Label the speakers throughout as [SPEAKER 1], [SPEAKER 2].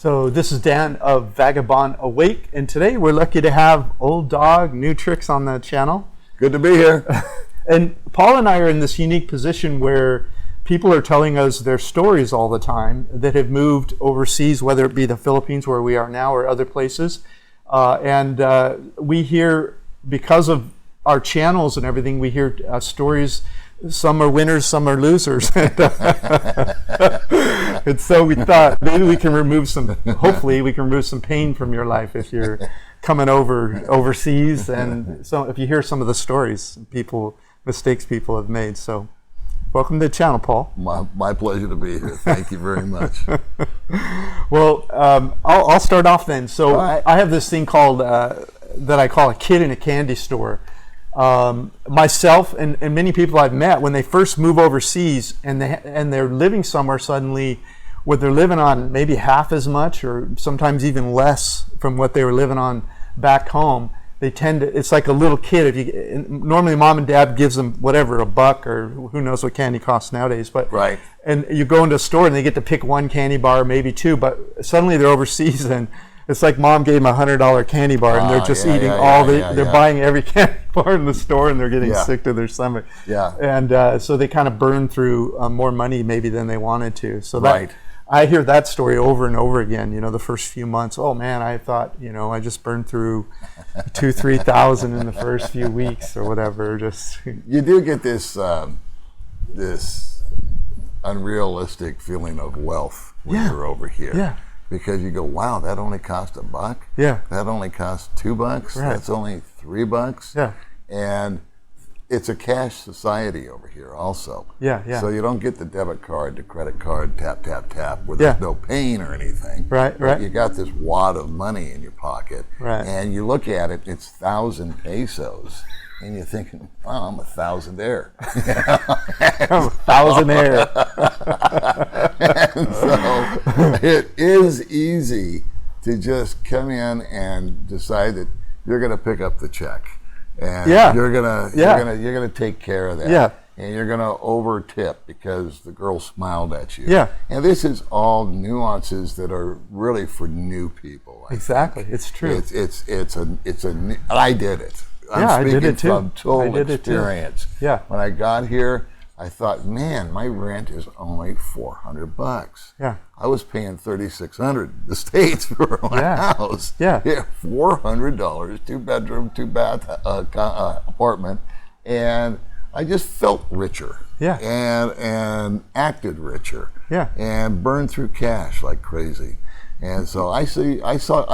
[SPEAKER 1] So this is Dan of Vagabond Awake, and today we're lucky to have Old Dog New Tricks on the channel.
[SPEAKER 2] Good to be here.
[SPEAKER 1] And Paul and I are in this unique position where people are telling us their stories all the time that have moved overseas, whether it be the Philippines where we are now or other places. We hear, because of our channels and everything, we hear stories. Some are winners, some are losers. And so we thought maybe we can hopefully we can remove some pain from your life if you're coming overseas. And so if you hear some of the stories, mistakes people have made. So welcome to the channel, Paul.
[SPEAKER 2] My pleasure to be here. Thank you very much.
[SPEAKER 1] Well, I'll start off then. So I have this thing called, that I call a kid in a candy store. Myself and many people I've met, when they first move overseas and they're living somewhere suddenly where they're living on maybe half as much or sometimes even less from what they were living on back home, it's like a little kid. Normally mom and dad gives them whatever, $1 or who knows what candy costs nowadays, but
[SPEAKER 2] right.
[SPEAKER 1] And you go into a store and they get to pick one candy bar, maybe two, but suddenly they're overseas and it's like mom gave them $100 candy bar and they're just eating they're buying every candy bar in the store and they're getting sick to their stomach. Yeah. And so they kind of burn through more money maybe than they wanted to. So I hear that story over and over again, the first few months. Oh man, I thought, I just burned through 2,000-3,000 in the first few weeks or whatever.
[SPEAKER 2] You do get this unrealistic feeling of wealth when you're over here. Yeah. Because you go, wow, that only cost $1. Yeah. That only cost $2. Right. That's only $3. Yeah. And it's a cash society over here also. Yeah, yeah. So you don't get the debit card, the credit card, tap, tap, tap, where there's no pain or anything. Right, right. You got this wad of money in your pocket. Right. And you look at it, it's 1,000 pesos. And you're thinking, wow, I'm a thousandaire.
[SPEAKER 1] I'm a thousandaire.
[SPEAKER 2] And so it is easy to just come in and decide that you're going to pick up the check. And you're gonna take care of that. Yeah. And you're gonna over tip because the girl smiled at you. Yeah. And this is all nuances that are really for new people.
[SPEAKER 1] Exactly. It's true.
[SPEAKER 2] I did it.
[SPEAKER 1] I did it too.
[SPEAKER 2] From total experience. Yeah. When I got here, I thought, man, my rent is only $400. Yeah. I was paying $3,600 in the States for my house. Yeah. $400, 2-bedroom, 2-bath apartment, and I just felt richer. Yeah. And acted richer. Yeah. And burned through cash like crazy. And so I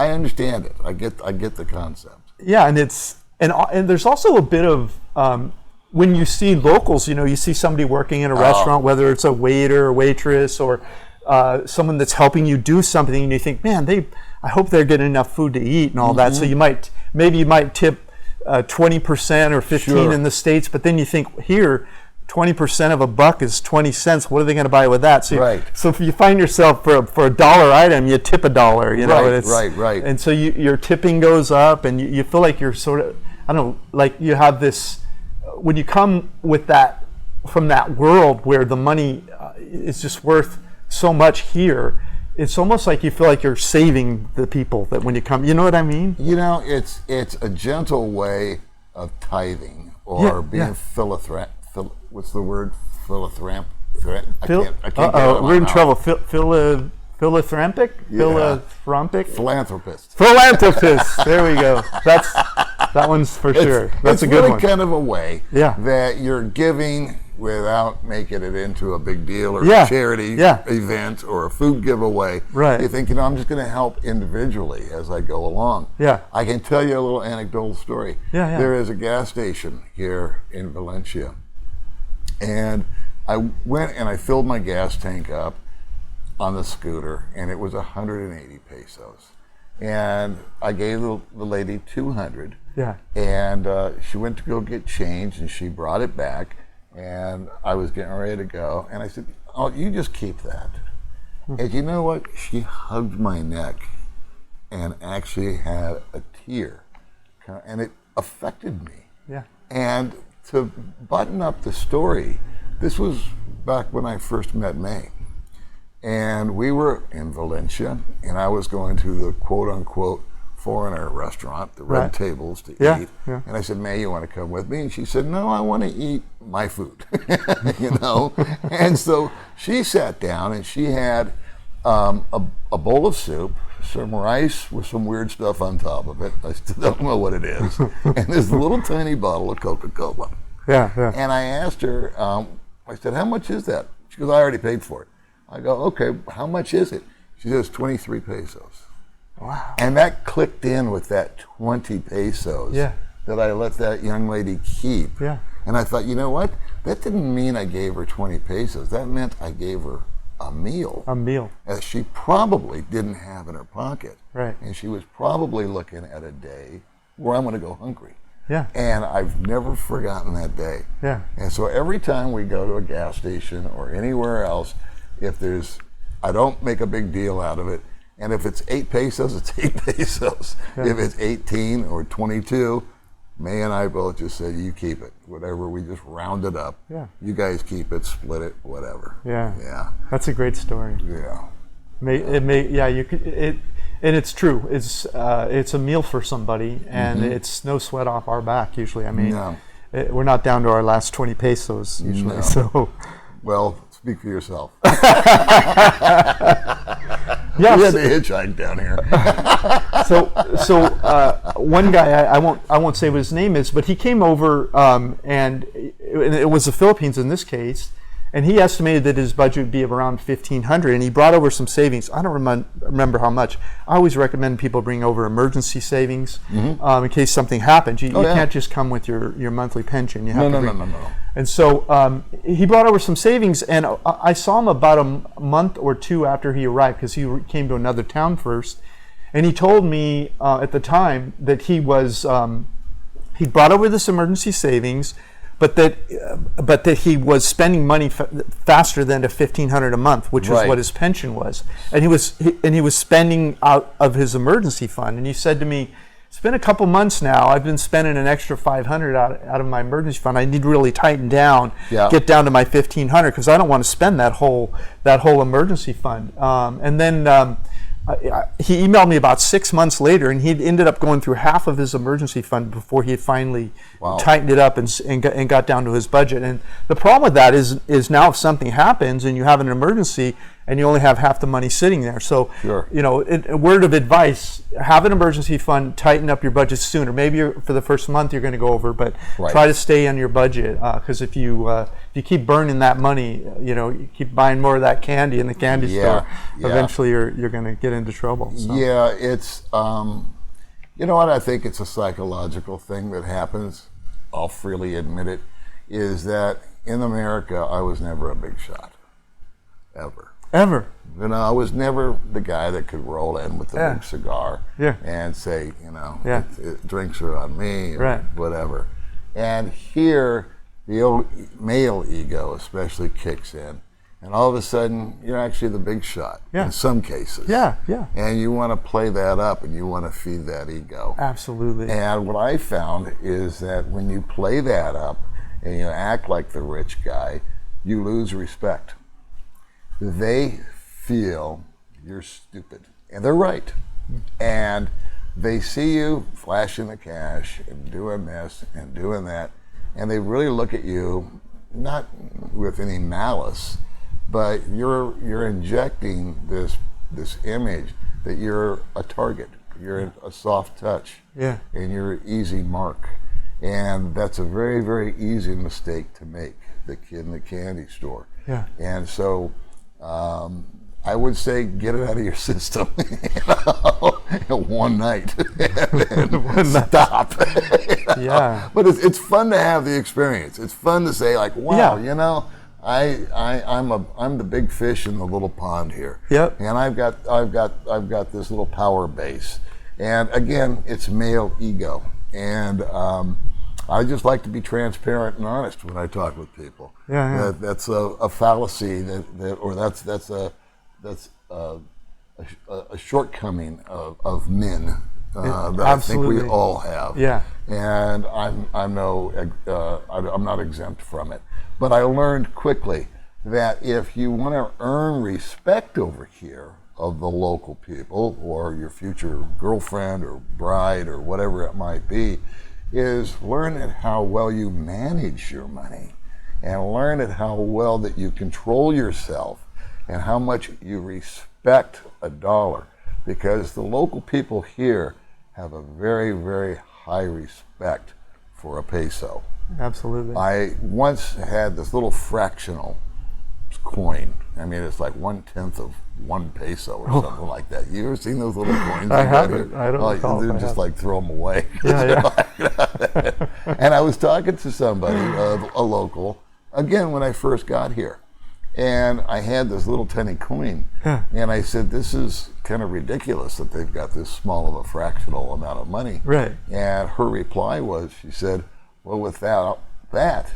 [SPEAKER 2] understand it. I get the concept.
[SPEAKER 1] Yeah, and there's also a bit of when you see locals, you see somebody working in a restaurant, whether it's a waiter or waitress or someone that's helping you do something, and you think, man, I hope they're getting enough food to eat and all that. So you might tip 20% or 15% in the States, but then you think here, 20% of $1 is 20 cents. What are they going to buy with that? So, so if you find yourself for a $1 item, you tip $1. Right. And so your tipping goes up, and you feel like you're sort of, I don't know, like you have this. When you come with that from that world where the money is just worth so much here, it's almost like you feel like you're saving the people that when you come. You know what I mean?
[SPEAKER 2] It's a gentle way of tithing or being philanthropic. What's the word? Philanthropic?
[SPEAKER 1] We're in trouble. Philanthropic?
[SPEAKER 2] Philanthropist.
[SPEAKER 1] There we go. That one's for sure. That's a good one.
[SPEAKER 2] It's really kind of a way that you're giving without making it into a big deal or a charity event or a food giveaway. Right. You think, I'm just going to help individually as I go along. Yeah. I can tell you a little anecdotal story. Yeah. There is a gas station here in Valencia, and I went and I filled my gas tank up on the scooter, and it was 180 pesos. And I gave the lady 200. Yeah. And she went to go get change, and she brought it back, and I was getting ready to go, and I said, "Oh, you just keep that." And you know what? She hugged my neck and actually had a tear, and it affected me. Yeah. And to button up the story, this was back when I first met May. And we were in Valencia, and I was going to the quote-unquote foreigner restaurant, the red tables to eat. Yeah. And I said, May, you want to come with me? And she said, no, I want to eat my food, you know? And so she sat down, and she had a bowl of soup, some rice with some weird stuff on top of it. I still don't know what it is. And this little tiny bottle of Coca-Cola.
[SPEAKER 1] Yeah, yeah.
[SPEAKER 2] And I asked her, I said, how much is that? She goes, I already paid for it. I go, okay, how much is it? She says, 23 pesos.
[SPEAKER 1] Wow.
[SPEAKER 2] And that clicked in with that 20 pesos that I let that young lady keep.
[SPEAKER 1] Yeah.
[SPEAKER 2] And I thought, you know what? That didn't mean I gave her 20 pesos. That meant I gave her a meal.
[SPEAKER 1] A meal.
[SPEAKER 2] That she probably didn't have in her pocket.
[SPEAKER 1] Right.
[SPEAKER 2] And she was probably looking at a day where I'm going to go hungry.
[SPEAKER 1] Yeah.
[SPEAKER 2] And I've never forgotten that day.
[SPEAKER 1] Yeah.
[SPEAKER 2] And so every time we go to a gas station or anywhere else, I don't make a big deal out of it. And if it's 8 pesos, it's 8 pesos. Yeah. If it's 18 or 22, May and I both just say, you keep it. Whatever, we just round it up. Yeah. You guys keep it, split it, whatever.
[SPEAKER 1] Yeah.
[SPEAKER 2] Yeah.
[SPEAKER 1] That's a great story.
[SPEAKER 2] Yeah.
[SPEAKER 1] And it's true. It's a meal for somebody, and it's no sweat off our back usually. I mean, we're not down to our last 20 pesos usually. No. So,
[SPEAKER 2] well, speak for yourself.
[SPEAKER 1] Yeah,
[SPEAKER 2] we had to hitchhike down here.
[SPEAKER 1] So one guy, I won't say what his name is, but he came over, and it was the Philippines in this case, and he estimated that his budget would be of around $1,500, and he brought over some savings. I don't remember how much. I always recommend people bring over emergency savings in case something happens. You can't just come with your monthly pension. You have to bring. No. And so he brought over some savings, and I saw him about a month or two after he arrived, because he came to another town first, and he told me at the time that he brought over this emergency savings, but that he was spending money faster than the $1,500 a month, which was what his pension was, and he was spending out of his emergency fund. And he said to me, it's been a couple months now. I've been spending an extra $500 out of my emergency fund. I need to really tighten down, get down to my $1,500, because I don't want to spend that whole emergency fund. And then he emailed me about 6 months later, and he ended up going through half of his emergency fund before he had finally tightened it up and got down to his budget. And the problem with that is now if something happens and you have an emergency and you only have half the money sitting there. So, a word of advice, have an emergency fund, tighten up your budget sooner. Maybe for the first month you're going to go over, but try to stay on your budget, because if you keep burning that money, you keep buying more of that candy in the candy store, eventually you're going to get into trouble. So.
[SPEAKER 2] Yeah, it's, you know what, I think it's a psychological thing that happens, I'll freely admit it, is that in America I was never a big shot, ever. I was never the guy that could roll in with the big cigar and say, drinks are on me, or whatever. And here, the old male ego especially kicks in, and all of a sudden, you're actually the big shot in some cases. And you want to play that up, and you want to feed that ego.
[SPEAKER 1] Absolutely.
[SPEAKER 2] And what I found is that when you play that up, and you act like the rich guy, you lose respect. They feel you're stupid, and they're right. And they see you flashing the cash and doing this and doing that, and they really look at you not with any malice, but you're injecting this image that you're a target, you're a soft touch, and you're an easy mark. And that's a very, very easy mistake to make, the kid in the candy store. And so I would say get it out of your system, one night, and stop. But it's fun to have the experience. It's fun to say, like, wow, I'm the big fish in the little pond here. And I've got this little power base. And again, it's male ego. And I just like to be transparent and honest when I talk with people. That's a fallacy that's a shortcoming of men that I think we all have. And I'm not exempt from it. But I learned quickly that if you want to earn respect over here of the local people or your future girlfriend or bride or whatever it might be, is learn at how well you manage your money and learn at how well that you control yourself and how much you respect a dollar, because the local people here have a very, very high respect for a peso.
[SPEAKER 1] Absolutely.
[SPEAKER 2] I once had this little fractional coin. I mean, it's like 1/10 of 1 peso or something like that. You ever seen those little coins?
[SPEAKER 1] I haven't. I don't recall.
[SPEAKER 2] They're just like throw them away.
[SPEAKER 1] Yeah.
[SPEAKER 2] And I was talking to somebody, a local, again when I first got here, and I had this little tiny coin, and I said, "This is kind of ridiculous that they've got this small of a fractional amount of money."
[SPEAKER 1] Right.
[SPEAKER 2] And her reply was, she said, "Well, without that,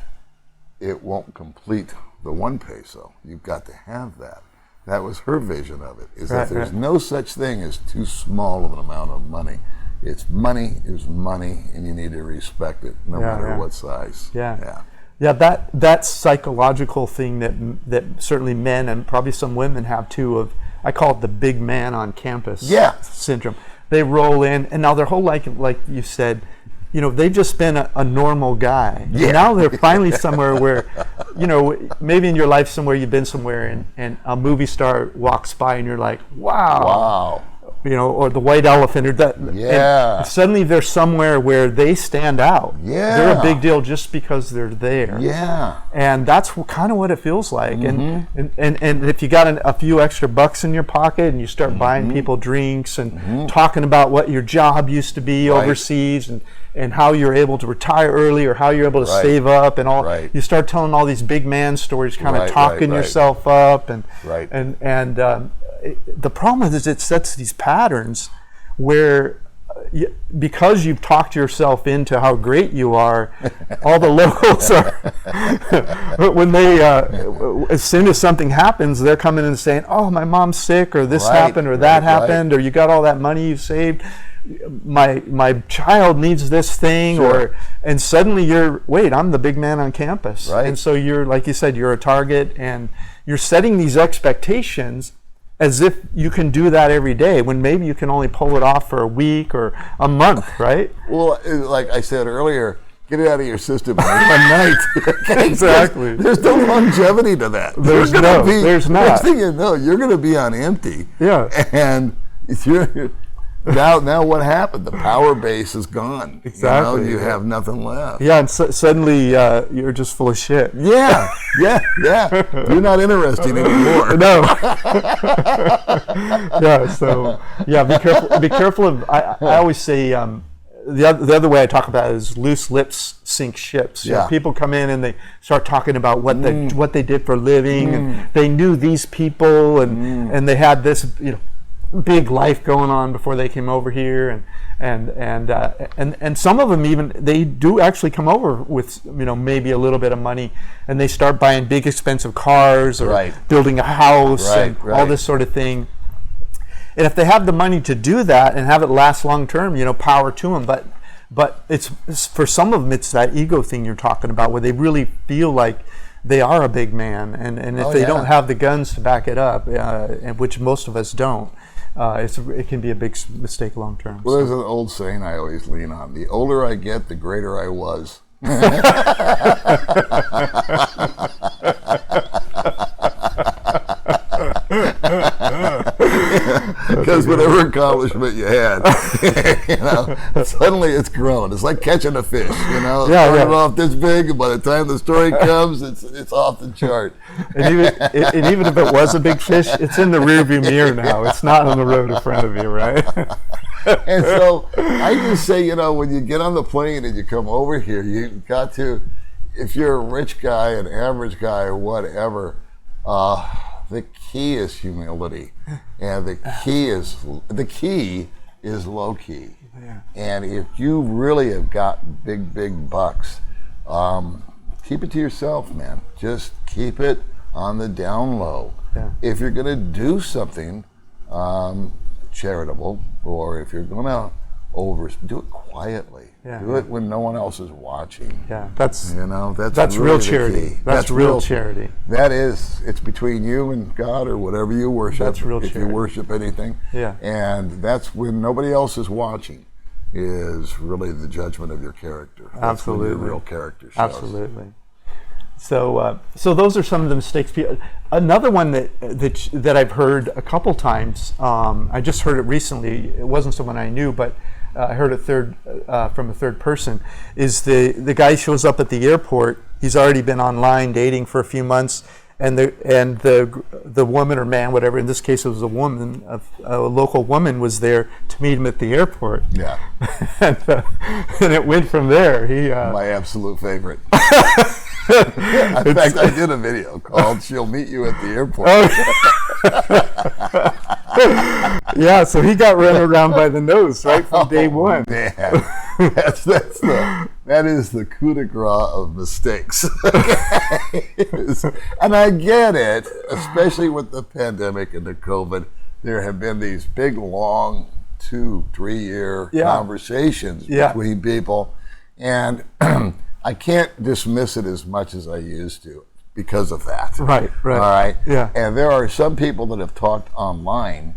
[SPEAKER 2] it won't complete the 1 peso. You've got to have that." That was her vision of it, is that there's no such thing as too small of an amount of money. It's money is money, and you need to respect it no matter what size.
[SPEAKER 1] Yeah, that psychological thing that certainly men and probably some women have too, of, I call it the big man on campus syndrome. They roll in, and now their whole life, like you said, you know, they've just been a normal guy. Yeah. And now they're finally somewhere where, you know, maybe in your life somewhere you've been somewhere and a movie star walks by and you're like, wow. You know, or the white elephant, or that. And suddenly they're somewhere where they stand out.
[SPEAKER 2] Yeah.
[SPEAKER 1] They're a big deal just because they're there.
[SPEAKER 2] Yeah.
[SPEAKER 1] And that's kind of what it feels like. And if you got a few extra bucks in your pocket and you start buying people drinks and talking about what your job used to be overseas and how you're able to retire early or how you're able to save up and all, you start telling all these big man stories, kind of talking yourself up and the problem is it sets these patterns where because you've talked yourself into how great you are, all the locals are, when they, as soon as something happens, they're coming in and saying, "Oh, my mom's sick," or "this happened," or "that happened," or "You got all that money you saved. My child needs this thing," and suddenly wait, I'm the big man on campus. And so you're, like you said, you're a target, and you're setting these expectations as if you can do that every day, when maybe you can only pull it off for a week or a month, right?
[SPEAKER 2] Well, like I said earlier, get it out of your system in one night.
[SPEAKER 1] Exactly.
[SPEAKER 2] There's no longevity to that.
[SPEAKER 1] There's not.
[SPEAKER 2] Next thing you know, you're going to be on empty.
[SPEAKER 1] Yeah.
[SPEAKER 2] And now what happened? The power base is gone.
[SPEAKER 1] Exactly.
[SPEAKER 2] You have nothing left.
[SPEAKER 1] Yeah, and suddenly you're just full of shit.
[SPEAKER 2] Yeah. You're not interesting anymore.
[SPEAKER 1] No. So be careful of. I always say the other way I talk about it is loose lips sink ships. You know, people come in and they start talking about what they did for a living, and they knew these people, and they had this, you know, big life going on before they came over here, and some of them even, they do actually come over with, you know, maybe a little bit of money, and they start buying big expensive cars or building a house and all this sort of thing. And if they have the money to do that and have it last long term, you know, power to them. But it's for some of them, it's that ego thing you're talking about, where they really feel like they are a big man, and if they don't have the guns to back it up, and which most of us don't, it can be a big mistake long term.
[SPEAKER 2] Well, there's an old saying I always lean on: the older I get, the greater I was. Because whatever accomplishment you had, you know, suddenly it's grown. It's like catching a fish, you know. Started off this big, and by the time the story comes, it's off the chart.
[SPEAKER 1] And even if it was a big fish, it's in the rearview mirror now. It's not on the road in front of you, right?
[SPEAKER 2] And so I just say, you know, when you get on the plane and you come over here, you've got to, if you're a rich guy, an average guy, or whatever, the key is humility, and the key is low key. And if you really have got big bucks, keep it to yourself, man. Just keep it on the down low. If you're going to do something charitable, or if you're going to do it quietly. Do it when no one else is watching.
[SPEAKER 1] Yeah, that's
[SPEAKER 2] that's
[SPEAKER 1] really
[SPEAKER 2] real
[SPEAKER 1] charity. That's real charity.
[SPEAKER 2] That is, it's between you and God or whatever you worship.
[SPEAKER 1] That's real charity.
[SPEAKER 2] If you worship anything.
[SPEAKER 1] Yeah.
[SPEAKER 2] And that's when nobody else is watching, is really the judgment of your character. That's
[SPEAKER 1] Absolutely.
[SPEAKER 2] when your real character shows.
[SPEAKER 1] Absolutely. So those are some of the mistakes. Another one that I've heard a couple times. I just heard it recently. It wasn't someone I knew, but I heard it from a third person. Is the guy shows up at the airport? He's already been online dating for a few months, and the woman or man, whatever. In this case, it was a woman. A local woman was there to meet him at the airport.
[SPEAKER 2] Yeah.
[SPEAKER 1] and it went from there.
[SPEAKER 2] My absolute favorite. In fact, I did a video called "She'll Meet You at the Airport."
[SPEAKER 1] Yeah, so he got run around by the nose right from day one.
[SPEAKER 2] Man, that is the coup de grace of mistakes. And I get it, especially with the pandemic and the COVID. There have been these big, long 2-3 year conversations between people, and I can't dismiss it as much as I used to because of that.
[SPEAKER 1] Right.
[SPEAKER 2] All right?
[SPEAKER 1] Yeah.
[SPEAKER 2] And there are some people that have talked online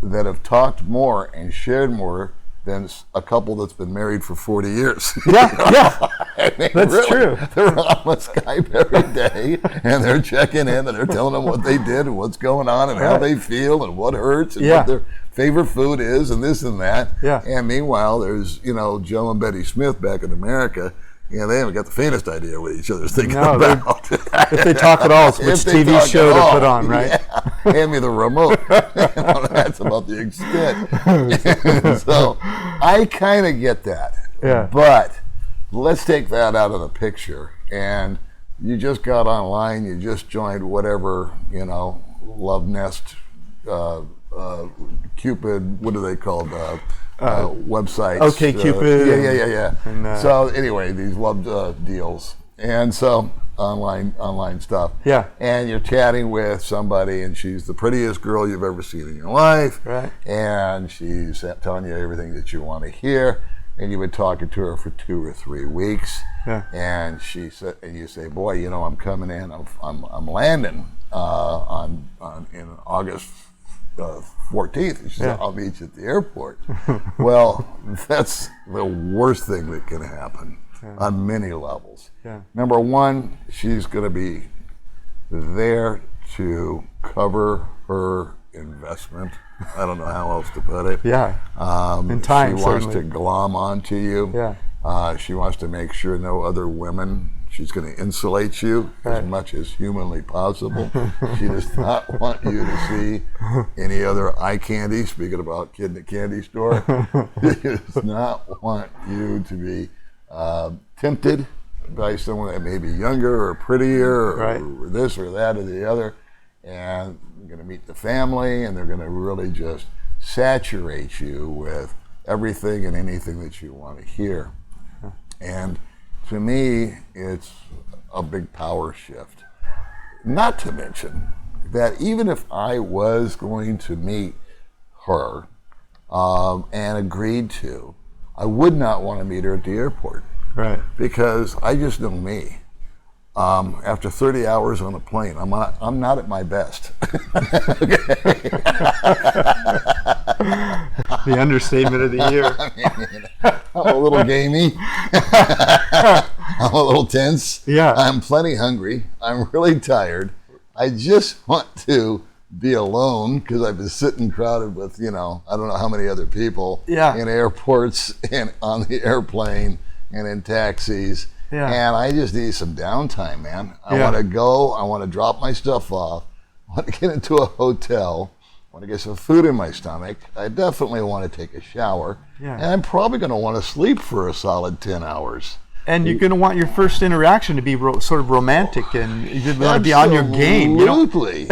[SPEAKER 2] that have talked more and shared more than a couple that's been married for 40 years.
[SPEAKER 1] Yeah. That's true.
[SPEAKER 2] They're on Skype every day, and they're checking in, and they're telling them what they did and what's going on and how they feel and what hurts and what their favorite food is and this and that.
[SPEAKER 1] Yeah.
[SPEAKER 2] And meanwhile, there's, Joe and Betty Smith back in America. Yeah, they haven't got the faintest idea what each other's thinking about.
[SPEAKER 1] If they talk at all, it's which TV show to put on, right?
[SPEAKER 2] Yeah. Hand me the remote. That's about the extent. So I kind of get that.
[SPEAKER 1] Yeah.
[SPEAKER 2] But let's take that out of the picture. And you just got online, you just joined whatever, Love Nest, Cupid, what are they called? Websites.
[SPEAKER 1] OkCupid.
[SPEAKER 2] Yeah. And, so anyway, these love deals, and so online stuff.
[SPEAKER 1] Yeah.
[SPEAKER 2] And you're chatting with somebody, and she's the prettiest girl you've ever seen in your life.
[SPEAKER 1] Right.
[SPEAKER 2] And she's telling you everything that you want to hear, and you've been talking to her for 2 or 3 weeks.
[SPEAKER 1] Yeah.
[SPEAKER 2] And and you say, boy, I'm coming in. I'm landing in August 14th. She said, I'll meet you at the airport. Well, that's the worst thing that can happen on many levels.
[SPEAKER 1] Yeah.
[SPEAKER 2] Number one, she's going to be there to cover her investment. I don't know how else to put it.
[SPEAKER 1] Yeah. In time,
[SPEAKER 2] she wants
[SPEAKER 1] certainly.
[SPEAKER 2] to glom onto you.
[SPEAKER 1] Yeah.
[SPEAKER 2] She wants to make sure no other women. She's going to insulate you as much as humanly possible. She does not want you to see any other eye candy, speaking about kid in the candy store. She does not want you to be tempted by someone that may be younger or prettier or this or that or the other. And you're going to meet the family, and they're going to really just saturate you with everything and anything that you want to hear. And to me, it's a big power shift. Not to mention that even if I was going to meet her and agreed to, I would not want to meet her at the airport.
[SPEAKER 1] Right.
[SPEAKER 2] Because I just know me. After 30 hours on a plane, I'm not at my best.
[SPEAKER 1] The understatement of the year.
[SPEAKER 2] I'm a little gamey. I'm a little tense.
[SPEAKER 1] Yeah.
[SPEAKER 2] I'm plenty hungry. I'm really tired. I just want to be alone because I've been sitting crowded with, I don't know how many other people in airports and on the airplane and in taxis. Yeah. And I just need some downtime, man. I want to go. I want to drop my stuff off. I want to get into a hotel. I want to get some food in my stomach. I definitely want to take a shower. Yeah. And I'm probably going to want to sleep for a solid 10 hours.
[SPEAKER 1] And you're going to want your first interaction to be sort of romantic, and you're going to be on your game.
[SPEAKER 2] Absolutely.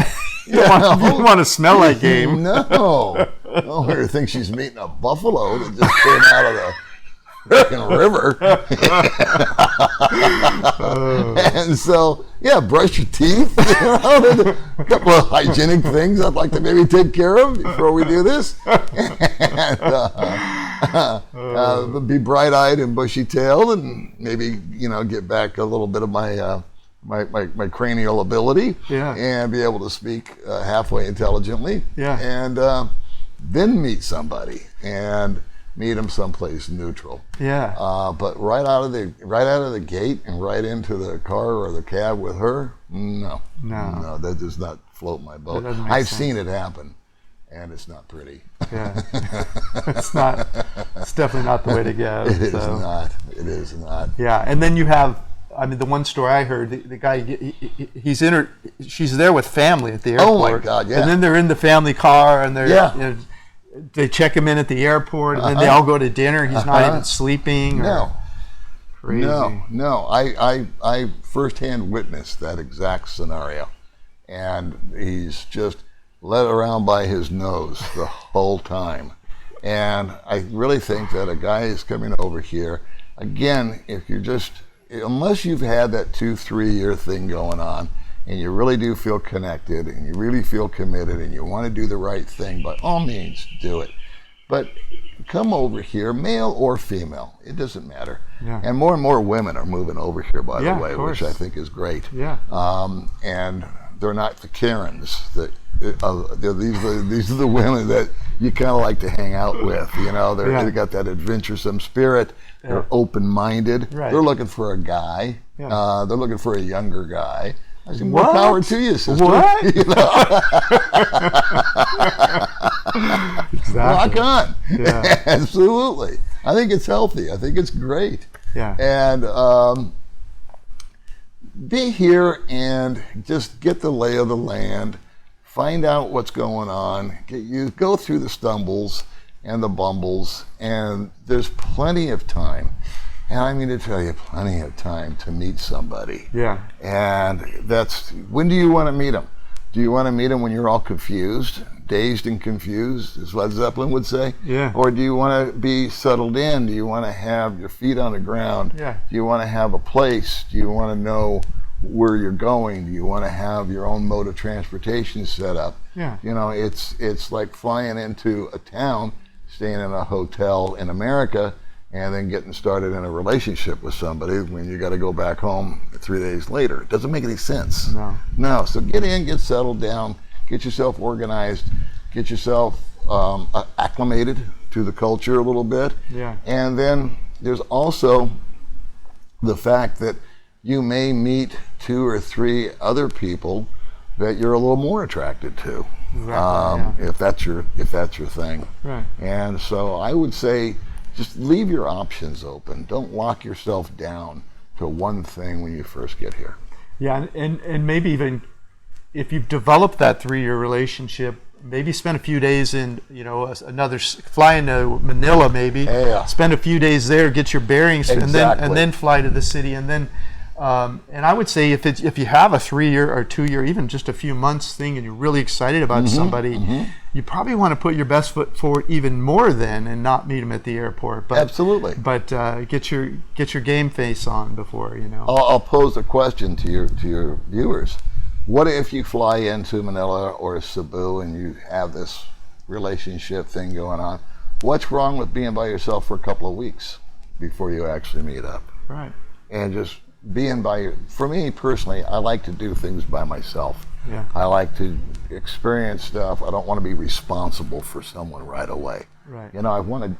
[SPEAKER 1] You don't want to smell like game.
[SPEAKER 2] No. Her thinks she's meeting a buffalo that just came out of the freaking river. And so, brush your teeth. A couple of hygienic things I'd like to maybe take care of before we do this. And, Be bright-eyed and bushy-tailed, and maybe get back a little bit of my my cranial ability, and be able to speak halfway intelligently, and then meet somebody and meet them someplace neutral. But right out of the gate and right into the car or the cab with her, no, that does not float my boat. I've seen it happen, and it's not pretty.
[SPEAKER 1] It's not. It's definitely not the way to go.
[SPEAKER 2] It is not. It is not.
[SPEAKER 1] Yeah, and then you have. I mean, the one story I heard, the guy, she's there with family at the airport.
[SPEAKER 2] Oh my God! Yeah.
[SPEAKER 1] And then they're in the family car, and they're they check him in at the airport, and then they all go to dinner. He's not even sleeping.
[SPEAKER 2] No.
[SPEAKER 1] Crazy.
[SPEAKER 2] No. I firsthand witnessed that exact scenario, and he's just led around by his nose the whole time. And I really think that a guy is coming over here, again, if you're just, unless you've had that 2-3 year thing going on, and you really do feel connected, and you really feel committed, and you want to do the right thing, by all means, do it. But come over here, male or female, it doesn't matter. And more women are moving over here, by the way, which I think is great. And they're not the Karens. These are the women that you kind of like to hang out with. They got that adventuresome spirit. They're open-minded. They're looking for a guy. They're looking for a younger guy. I said, more power to you, sister.
[SPEAKER 1] What? Exactly.
[SPEAKER 2] Rock on. Absolutely. I think it's healthy. I think it's great. And be here and just get the lay of the land. Find out what's going on. You go through the stumbles and the bumbles, and there's plenty of time. And I mean to tell you, plenty of time to meet somebody. And that's, when do you want to meet them? Do you want to meet them when you're all confused, dazed and confused, as Led Zeppelin would say? Or do you want to be settled in? Do you want to have your feet on the ground? Do you want to have a place? Do you want to know where you're going? Do you want to have your own mode of transportation set up? It's like flying into a town, staying in a hotel in America, and then getting started in a relationship with somebody when you got to go back home 3 days later. It doesn't make any sense. No. So get in, get settled down, get yourself organized, get yourself acclimated to the culture a little bit. And then there's also the fact that you may meet 2 or 3 other people that you're a little more attracted to, if that's your thing. And so I would say, just leave your options open. Don't lock yourself down to one thing when you first get here.
[SPEAKER 1] And maybe even if you've developed that 3-year relationship, maybe spend a few days in, fly into Manila, maybe. Spend a few days there, get your bearings, and then fly to the city, and then. And I would say if you have a 3-year or 2-year, even just a few months thing, and you're really excited about somebody, you probably want to put your best foot forward even more then, and not meet them at the airport. But,
[SPEAKER 2] absolutely.
[SPEAKER 1] But get your game face on before.
[SPEAKER 2] I'll pose a question to your viewers. What if you fly into Manila or Cebu and you have this relationship thing going on? What's wrong with being by yourself for a couple of weeks before you actually meet up? And just being for me personally, I like to do things by myself. I like to experience stuff. I don't want to be responsible for someone right away.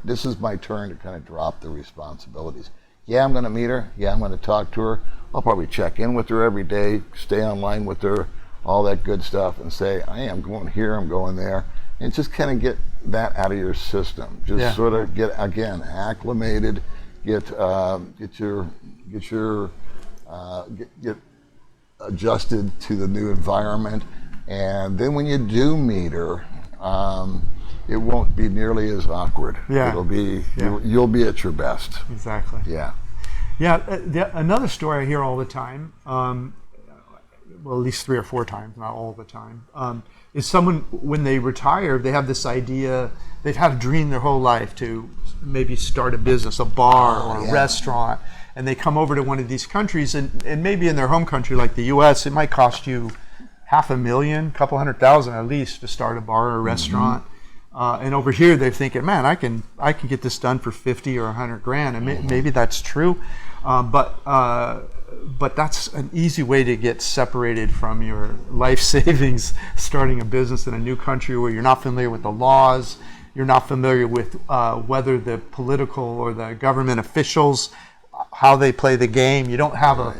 [SPEAKER 2] This is my turn to kind of drop the responsibilities. I'm going to meet her. I'm going to talk to her. I'll probably check in with her every day, stay online with her, all that good stuff, and say, I'm going here, I'm going there. And just kind of get that out of your system. Just sort of get, again, acclimated, get adjusted to the new environment, and then when you do meet her, it won't be nearly as awkward. It'll be you'll be at your best.
[SPEAKER 1] Another story I hear all the time, well, at least 3 or 4 times, not all the time, is someone, when they retire, they have this idea, they've had a dream their whole life to maybe start a business, a bar or a restaurant, and they come over to one of these countries, and maybe in their home country like the US, it might cost you $500,000, $200,000 at least to start a bar or a restaurant. And over here they're thinking, man, I can get this done for 50 or 100 grand, and maybe that's true, but that's an easy way to get separated from your life savings starting a business in a new country where you're not familiar with the laws, you're not familiar with whether the political or the government officials, how they play the game. You don't have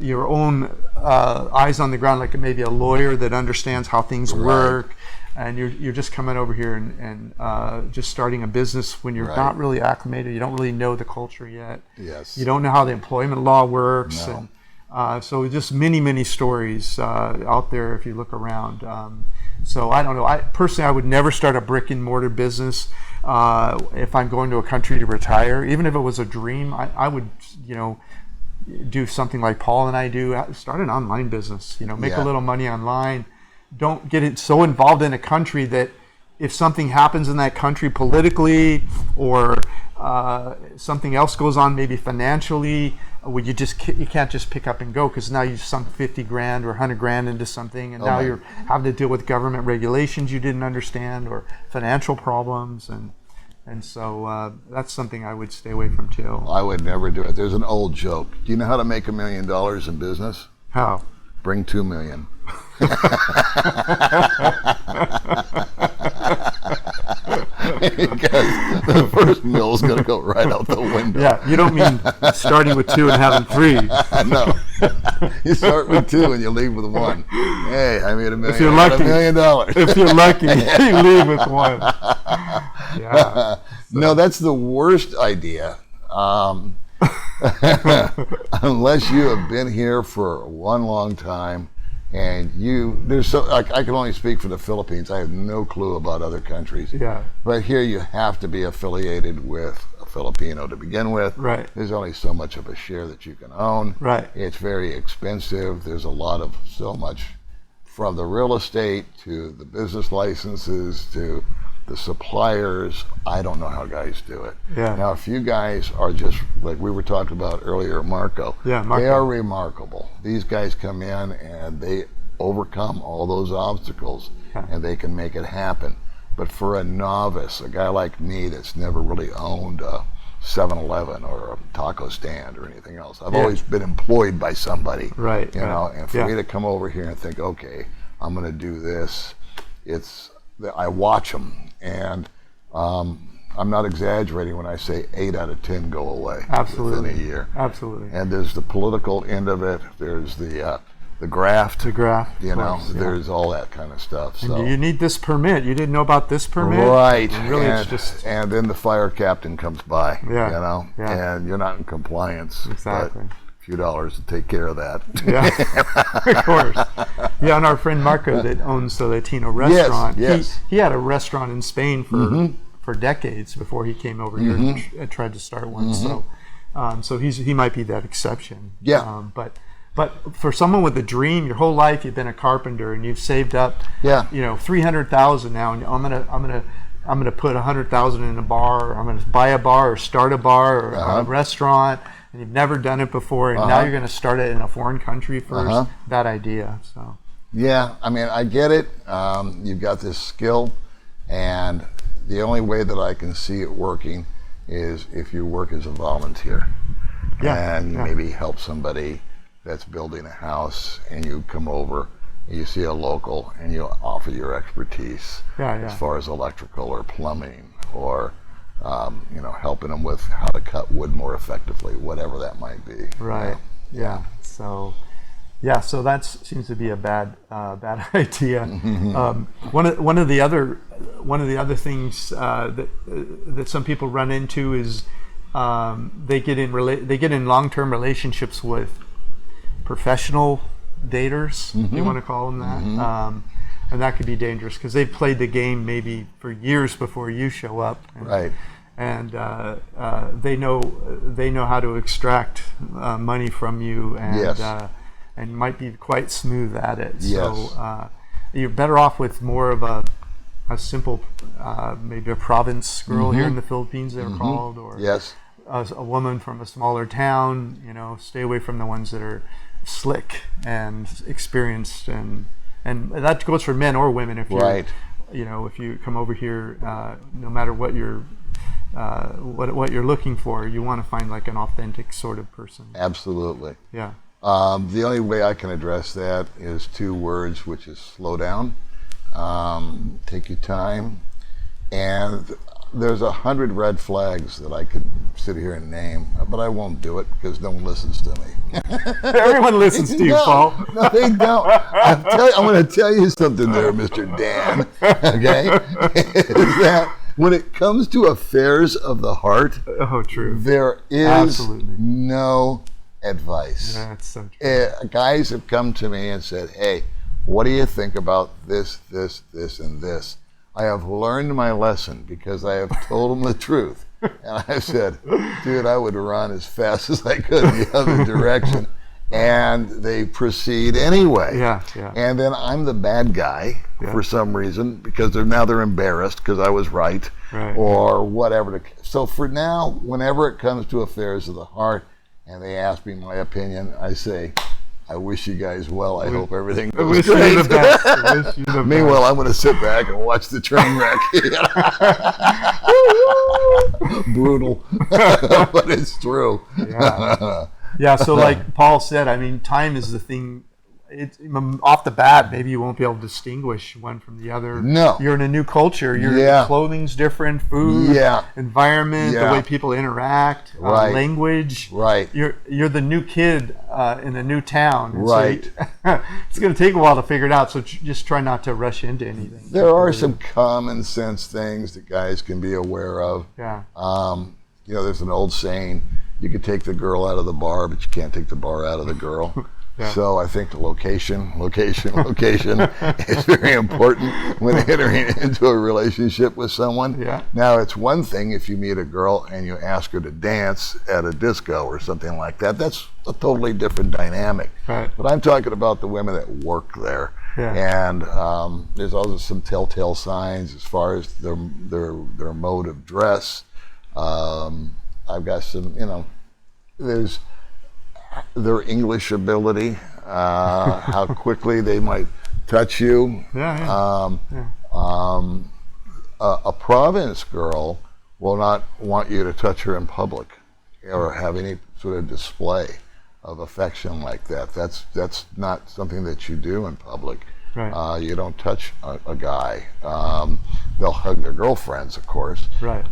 [SPEAKER 1] your own eyes on the ground, like maybe a lawyer that understands how things work. And you're just coming over here and just starting a business when you're not really acclimated. You don't really know the culture yet.
[SPEAKER 2] Yes.
[SPEAKER 1] You don't know how the employment law works.
[SPEAKER 2] No.
[SPEAKER 1] And so just many stories out there if you look around. So I don't know. I would never start a brick and mortar business if I'm going to a country to retire. Even if it was a dream, I would, do something like Paul and I do. Start an online business. Make a little money online. Don't get it so involved in a country that if something happens in that country politically or something else goes on, maybe financially, you can't just pick up and go, because now you've sunk 50 grand or 100 grand into something, and now you're having to deal with government regulations you didn't understand or financial problems, and so that's something I would stay away from too.
[SPEAKER 2] I would never do it. There's an old joke. Do you know how to make $1 million in business?
[SPEAKER 1] How?
[SPEAKER 2] Bring 2 million. Because the first mill is going to go right out the window.
[SPEAKER 1] Yeah, you don't mean starting with 2 and having 3.
[SPEAKER 2] No, you start with 2 and you leave with 1. Hey, I made $1 million.
[SPEAKER 1] If you're lucky,
[SPEAKER 2] $1 million.
[SPEAKER 1] If you're lucky, you leave with 1. Yeah.
[SPEAKER 2] No, that's the worst idea. Unless you have been here for one long time, and I can only speak for the Philippines. I have no clue about other countries.
[SPEAKER 1] Yeah.
[SPEAKER 2] But here you have to be affiliated with a Filipino to begin with.
[SPEAKER 1] Right.
[SPEAKER 2] There's only so much of a share that you can own.
[SPEAKER 1] Right.
[SPEAKER 2] It's very expensive. There's so much, from the real estate to the business licenses to the suppliers. I don't know how guys do it.
[SPEAKER 1] Yeah.
[SPEAKER 2] Now, if you guys are just, like we were talking about earlier, Marco, they are remarkable. These guys come in and they overcome all those obstacles, and they can make it happen. But for a novice, a guy like me that's never really owned a 7-Eleven or a taco stand or anything else, I've always been employed by somebody.
[SPEAKER 1] Right.
[SPEAKER 2] And for me to come over here and think, okay, I'm going to do this, I watch them, and I'm not exaggerating when I say 8 out of 10 go away within a year.
[SPEAKER 1] Absolutely.
[SPEAKER 2] And there's the political end of it. There's the graft.
[SPEAKER 1] The graft.
[SPEAKER 2] There's all that kind of stuff. So
[SPEAKER 1] you need this permit. You didn't know about this permit,
[SPEAKER 2] right?
[SPEAKER 1] And really, it's just.
[SPEAKER 2] And then the fire captain comes by.
[SPEAKER 1] Yeah.
[SPEAKER 2] And you're not in compliance.
[SPEAKER 1] Exactly.
[SPEAKER 2] But a few dollars to take care of that.
[SPEAKER 1] Yeah, of course. Yeah, and our friend Marco that owns the Latino restaurant.
[SPEAKER 2] Yes.
[SPEAKER 1] He had a restaurant in Spain for decades before he came over here and tried to start one. So he might be that exception.
[SPEAKER 2] Yeah.
[SPEAKER 1] But for someone with a dream, your whole life you've been a carpenter and you've saved up, $300,000 now, and I'm gonna put $100,000 in a bar. Or I'm gonna buy a bar or start a bar or a restaurant. And you've never done it before, and now you're going to start it in a foreign country first. That idea. So.
[SPEAKER 2] Yeah, I mean, I get it. You've got this skill, and the only way that I can see it working is if you work as a volunteer, and you maybe help somebody that's building a house, and you come over, and you see a local, and you offer your expertise as far as electrical or plumbing or helping them with how to cut wood more effectively, whatever that might be.
[SPEAKER 1] Right. Yeah. So that seems to be a bad idea. One of the other things that some people run into is they get in long-term relationships with professional daters. You want to call them that. And that could be dangerous because they've played the game maybe for years before you show up.
[SPEAKER 2] Right.
[SPEAKER 1] And they know how to extract money from you, and might be quite smooth at it.
[SPEAKER 2] Yes.
[SPEAKER 1] So you're better off with more of a simple, maybe a province girl here in the Philippines, they're called, or a woman from a smaller town. Stay away from the ones that are slick and experienced, and that goes for men or women. If you're if you come over here, no matter what you're looking for, you want to find like an authentic sort of person.
[SPEAKER 2] Absolutely.
[SPEAKER 1] Yeah.
[SPEAKER 2] The only way I can address that is 2 words, which is slow down, take your time, and there's 100 red flags that I could sit here and name, but I won't do it because no one listens to me.
[SPEAKER 1] Everyone listens to you, Paul.
[SPEAKER 2] No, they don't. I'm going to tell you something there, Mr. Dan, okay? Is that when it comes to affairs of the heart,
[SPEAKER 1] true.
[SPEAKER 2] There is
[SPEAKER 1] Absolutely.
[SPEAKER 2] no advice.
[SPEAKER 1] That's so true.
[SPEAKER 2] Guys have come to me and said, hey, what do you think about this, this, this, and this? I have learned my lesson because I have told them the truth. And I said, dude, I would run as fast as I could the other direction. And they proceed anyway.
[SPEAKER 1] Yeah.
[SPEAKER 2] And then I'm the bad guy for some reason because they're embarrassed because I was right. Or whatever. So for now, whenever it comes to affairs of the heart and they ask me my opinion, I say, I wish you guys well. I hope everything goes great.
[SPEAKER 1] I wish you the best.
[SPEAKER 2] Meanwhile, I'm going to sit back and watch the train wreck. Brutal, but it's true.
[SPEAKER 1] Yeah. So like Paul said, I mean, time is the thing. Off the bat, maybe you won't be able to distinguish one from the other.
[SPEAKER 2] No.
[SPEAKER 1] You're in a new culture. Your clothing's different, food, environment, the way people interact, language.
[SPEAKER 2] Right.
[SPEAKER 1] You're the new kid in a new town.
[SPEAKER 2] Right.
[SPEAKER 1] So it's going to take a while to figure it out, so just try not to rush into anything.
[SPEAKER 2] There are some common sense things that guys can be aware of.
[SPEAKER 1] Yeah.
[SPEAKER 2] There's an old saying, you can take the girl out of the bar, but you can't take the bar out of the girl. Yeah. So I think location is very important when entering into a relationship with someone.
[SPEAKER 1] Yeah.
[SPEAKER 2] Now, it's one thing if you meet a girl and you ask her to dance at a disco or something like that. That's a totally different dynamic.
[SPEAKER 1] Right.
[SPEAKER 2] But I'm talking about the women that work there.
[SPEAKER 1] Yeah.
[SPEAKER 2] And there's also some telltale signs as far as their mode of dress. I've got some, there's their English ability, how quickly they might touch you. A province girl will not want you to touch her in public or have any sort of display of affection like that. That's not something that you do in public.
[SPEAKER 1] Right.
[SPEAKER 2] You don't touch a guy. They'll hug their girlfriends, of course.
[SPEAKER 1] Right.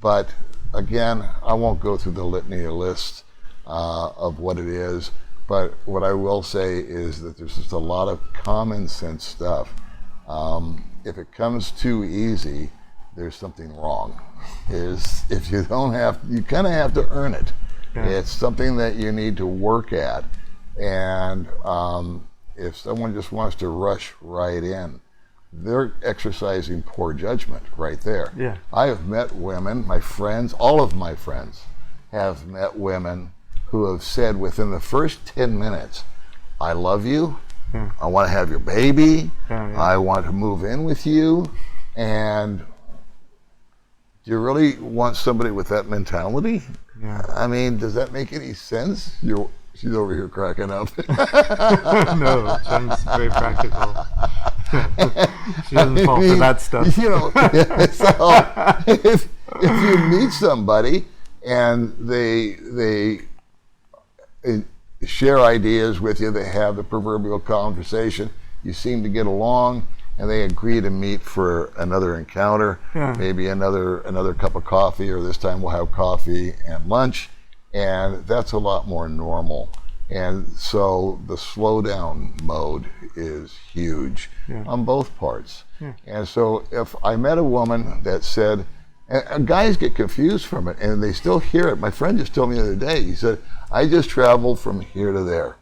[SPEAKER 2] But again, I won't go through the litany list of what it is, but what I will say is that there's just a lot of common sense stuff. If it comes too easy, there's something wrong. If you don't have, you kind of have to earn it. Yeah. It's something that you need to work at, and if someone just wants to rush right in, they're exercising poor judgment right there.
[SPEAKER 1] Yeah.
[SPEAKER 2] I have met women, my friends, all of my friends have met women who have said within the first 10 minutes, I love you, I want to have your baby, I want to move in with you, and do you really want somebody with that mentality?
[SPEAKER 1] Yeah.
[SPEAKER 2] I mean, does that make any sense? She's over here cracking up.
[SPEAKER 1] No, Jen's very practical. She doesn't fall for that stuff.
[SPEAKER 2] So if you meet somebody and they share ideas with you, they have the proverbial conversation, you seem to get along, and they agree to meet for another encounter, maybe another cup of coffee, or this time we'll have coffee and lunch, and that's a lot more normal. And so the slow down mode is huge on both parts. And so if I met a woman that said, and guys get confused from it, and they still hear it. My friend just told me the other day, he said, I just traveled from here to there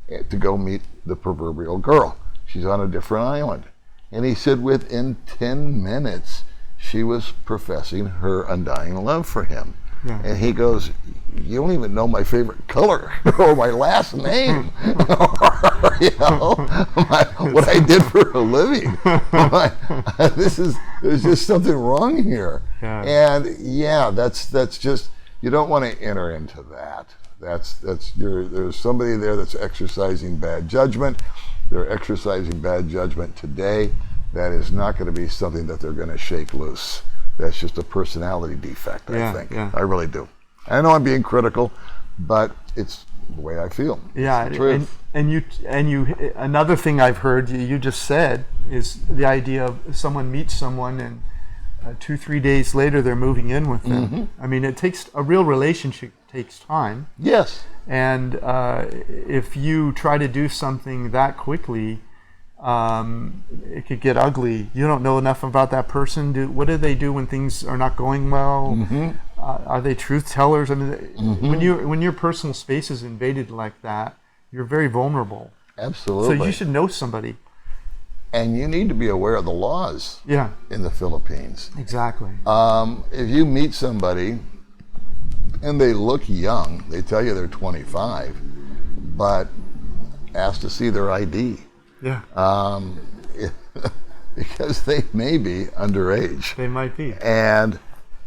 [SPEAKER 2] to go meet the proverbial girl. She's on a different island. And he said within 10 minutes, she was professing her undying love for him. Yeah. And he goes, you don't even know my favorite color or my last name, or, what I did for a living. There's just something wrong here. Yeah. And that's just, you don't want to enter into that. There's somebody there that's exercising bad judgment. They're exercising bad judgment today. that is not going to be something that they're going to shake loose. That's just a personality defect, I think. Yeah. I really do. I know I'm being critical, but it's the way I feel.
[SPEAKER 1] Yeah, and you. Another thing I've heard you just said is the idea of someone meets someone and 2-3 days later they're moving in with them. Mm-hmm. I mean, it takes a real relationship takes time.
[SPEAKER 2] Yes.
[SPEAKER 1] And if you try to do something that quickly, it could get ugly. You don't know enough about that person. What do they do when things are not going well? Mm-hmm. Are they truth tellers? I mean, mm-hmm. when your personal space is invaded like that, you're very vulnerable.
[SPEAKER 2] Absolutely.
[SPEAKER 1] So you should know somebody.
[SPEAKER 2] And you need to be aware of the laws.
[SPEAKER 1] Yeah.
[SPEAKER 2] In the Philippines.
[SPEAKER 1] Exactly.
[SPEAKER 2] If you meet somebody and they look young, they tell you they're 25, but ask to see their ID.
[SPEAKER 1] Yeah.
[SPEAKER 2] Because they may be underage.
[SPEAKER 1] They might be.
[SPEAKER 2] And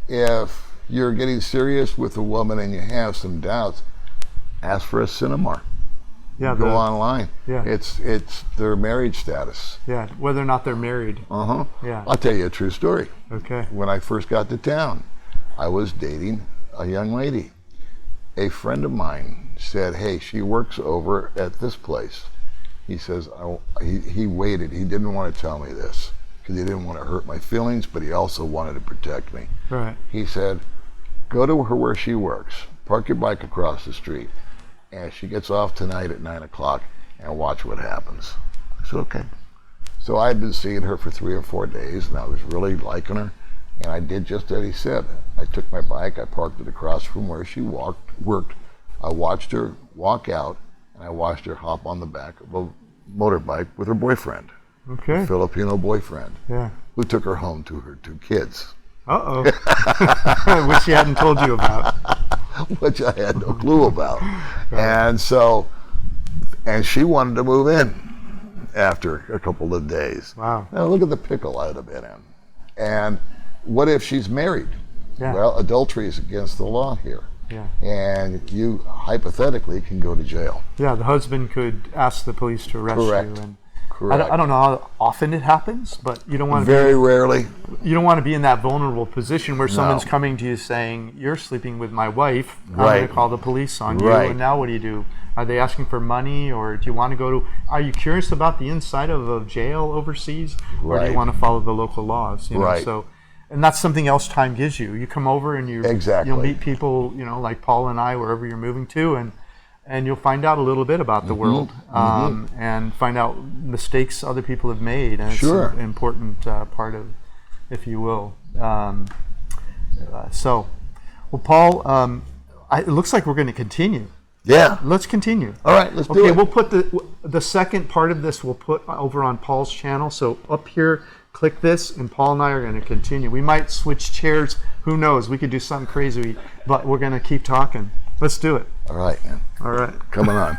[SPEAKER 2] if you're getting serious with a woman and you have some doubts, ask for a Cinemar.
[SPEAKER 1] Yeah.
[SPEAKER 2] Go online.
[SPEAKER 1] Yeah.
[SPEAKER 2] It's their marriage status.
[SPEAKER 1] Yeah. Whether or not they're married.
[SPEAKER 2] Uh-huh.
[SPEAKER 1] Yeah.
[SPEAKER 2] I'll tell you a true story.
[SPEAKER 1] Okay.
[SPEAKER 2] When I first got to town, I was dating a young lady. A friend of mine said, hey, she works over at this place. He says, he waited. He didn't want to tell me this because he didn't want to hurt my feelings, but he also wanted to protect me.
[SPEAKER 1] Right.
[SPEAKER 2] He said, go to her where she works, park your bike across the street, and she gets off tonight at 9 o'clock and watch what happens. I said, okay. So I had been seeing her for 3 or 4 days, and I was really liking her, and I did just as he said. I took my bike, I parked it across from where she worked. I watched her walk out, and I watched her hop on the back of a motorbike with her boyfriend,
[SPEAKER 1] okay,
[SPEAKER 2] a Filipino boyfriend,
[SPEAKER 1] yeah,
[SPEAKER 2] who took her home to her 2 kids.
[SPEAKER 1] Uh-oh. Which she hadn't told you about.
[SPEAKER 2] Which I had no clue about. Right. And she wanted to move in after a couple of days.
[SPEAKER 1] Wow.
[SPEAKER 2] Now look at the pickle I'd have been in. And what if she's married?
[SPEAKER 1] Yeah.
[SPEAKER 2] Well, adultery is against the law here.
[SPEAKER 1] Yeah.
[SPEAKER 2] And you hypothetically can go to jail.
[SPEAKER 1] Yeah, the husband could ask the police to arrest
[SPEAKER 2] Correct.
[SPEAKER 1] you. And
[SPEAKER 2] correct.
[SPEAKER 1] I don't know how often it happens, but you don't want to
[SPEAKER 2] very rarely.
[SPEAKER 1] You don't want to be in that vulnerable position where someone's coming to you saying, you're sleeping with my wife, I'm
[SPEAKER 2] right.
[SPEAKER 1] going to call the police on you,
[SPEAKER 2] right.
[SPEAKER 1] and now what do you do? Are they asking for money, or do you want to go to, are you curious about the inside of a jail overseas, or
[SPEAKER 2] right.
[SPEAKER 1] do you want to follow the local laws? You know?
[SPEAKER 2] Right.
[SPEAKER 1] So, and that's something else time gives you. You come over and
[SPEAKER 2] exactly.
[SPEAKER 1] you'll meet people, like Paul and I, wherever you're moving to, and you'll find out a little bit about the world, and find out mistakes other people have made, and
[SPEAKER 2] sure.
[SPEAKER 1] it's an important part of, if you will. So, well, Paul, it looks like we're going to continue.
[SPEAKER 2] Yeah.
[SPEAKER 1] Let's continue.
[SPEAKER 2] All right, let's do it.
[SPEAKER 1] Okay, we'll put the second part of this, we'll put over on Paul's channel. So up here, click this, and Paul and I are going to continue. We might switch chairs. Who knows? We could do something crazy, but we're going to keep talking. Let's do it.
[SPEAKER 2] All right, man.
[SPEAKER 1] All right.
[SPEAKER 2] Coming on.